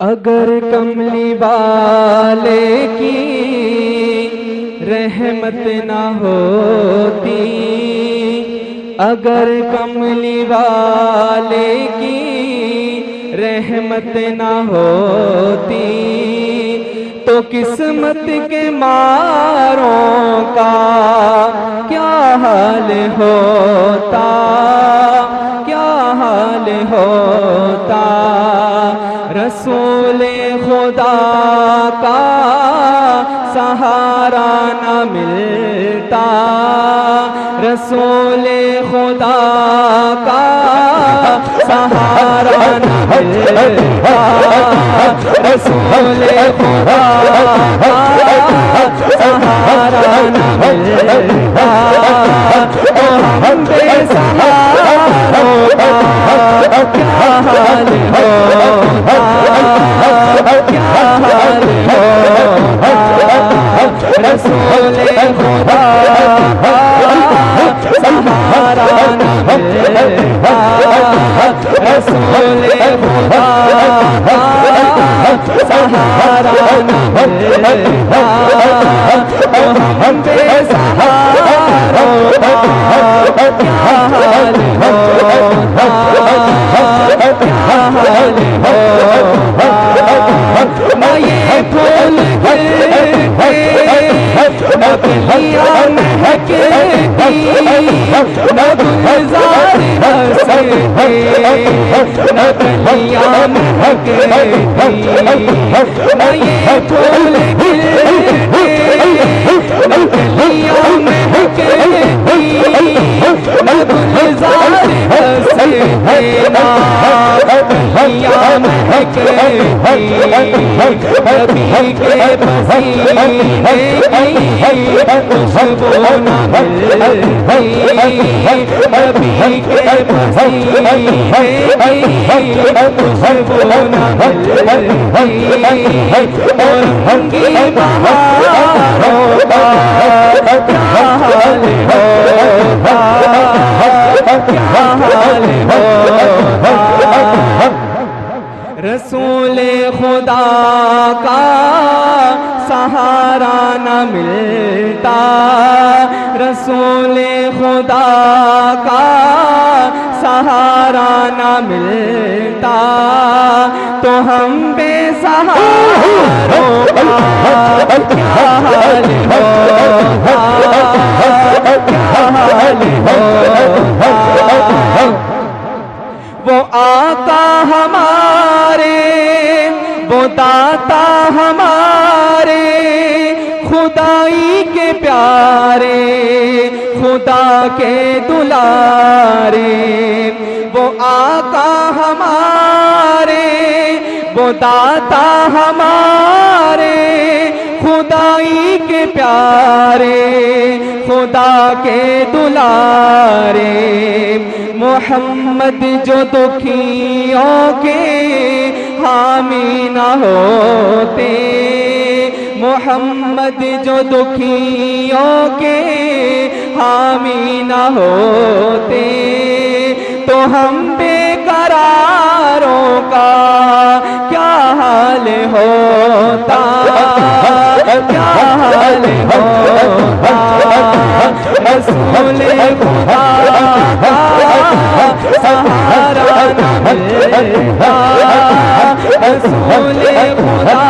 اگر کملی والے کی رحمت نہ ہوتی، اگر کملی والے کی رحمت نہ ہوتی، تو قسمت کے ماروں کا کیا حال ہوتا، کیا حال ہوتا۔ رسول خدا کا سہارا نہ ملتا، رسول خدا کا سہارا نہ ملتا، رسول خدا کا سہارا نہ ملتا، تو ہم بے سہاروں کا کیا حال ہوتا، کیا حال ہوتا۔ رسول خدا کا سہارا نہ ملتا، رسول خدا کا سہارا نہ ملتا، تو ہم بے سہاروں کا کیا حال ہوتا، کیا حال ہوتا۔ نہ یہ پھول کھلتے، نہ کلیاں مہکتی، نہ گلزار ہنستے، نہ کلیاں مہکتی، نہ یہ پھول کھلتے، نہ کلیاں مہکتی، نہ گلزار ہنستے، نہ کلیاں مہکتی، نبی کے پسینے کی خوشبو نہ ملتی، نبی کے پسینے کی خوشبو نہ ملتی، اور رنگی بہاروں کا کیا حال ہوتا، کیا حال ہوتا۔ رسول خدا کا سہارا نہ ملتا، رسول خدا کا سہارا نہ ملتا، تو ہم بے سہاروں کا کیا حال ہوتا، کیا حال ہوتا۔ وہ آقا ہمارے، وہ داتا ہمارے، خدائی کے پیارے، خدا کے دلارے، وہ آقا ہمارے، وہ داتا ہمارے، خدائی کے پیارے، خدا کے دلارے۔ محمد جو دکھیوں کے حامی نہ ہوتے، محمد جو دکھیوں کے حامی نہ ہوتے، تو ہم بے قراروں کا کیا حال ہوتا، کیا حال ہوتا۔ رسول خدا کا سہارا نہ ملتا، رسول خدا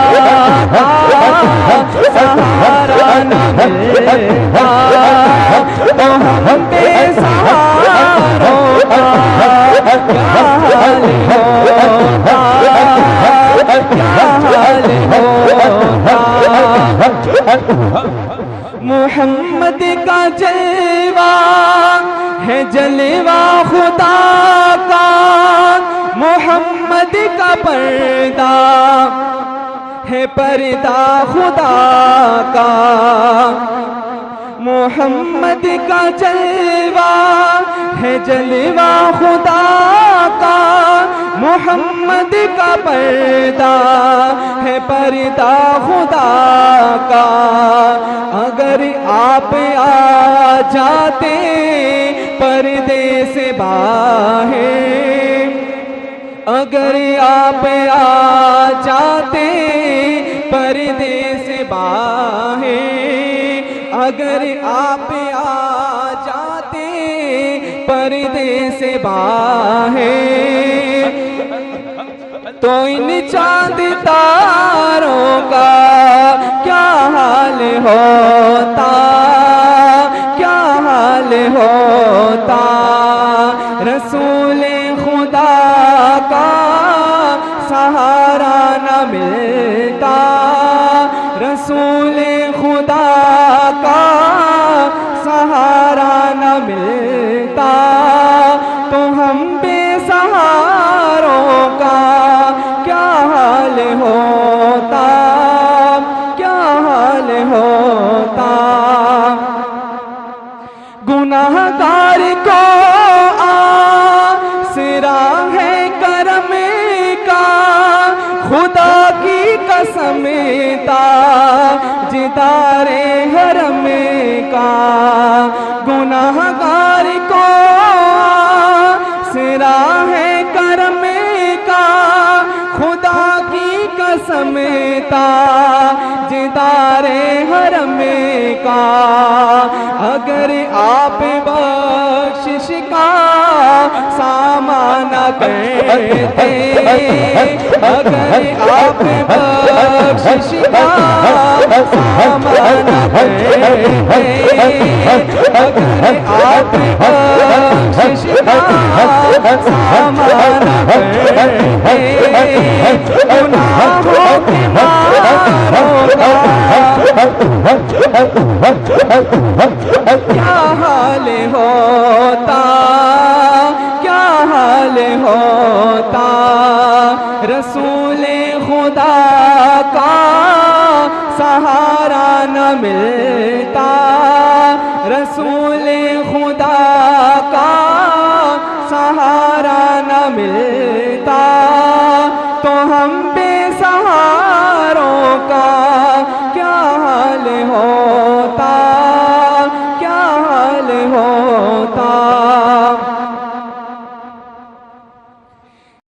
کا سہارا نہ ملتا، تو ہم بے سہاروں کا کیا حال ہوتا، کیا حال ہوتا۔ محمد کا جلوہ ہے جلوہ خدا کا، محمد کا پردہ ہے پردہ خدا کا، محمد کا جلوہ ہے جلوہ خدا کا، محمد کا پردہ ہے پردہ خدا کا۔ اگر آپ آ جاتے پردے سے باہر، اگر آپ آ جاتے پردے سے باہر اگر آپ آ جاتے پردے سے باہر تو ان چاند تاروں کا کیا حال ہوتا کیا حال ہوتا رسول خدا کا سہارا نہ ملتا رسول خدا کا سہارا نہ ملتا تو ہم بے سہاروں کا کیا حال ہوتا کیا حال ہوتا گناہ گار کو آسرا ہے کرم کا خدا کی قسم تاجدار حرم کا گناہ گار کو آسرا ہے کرم کا خدا کی قسم تاجدار حرم کا اگر آپ بخشش کا سامان کرتے اگر آپ بخشش کا سامان کرتے اگر آپ بخشش کا سامان کرتے گناہوں کے ماروں کا کیا حال ہوتا کیا حال ہوتا رسول خدا کا سہارا نہ ملتا رسول خدا کا سہارا نہ ملتا تو ہم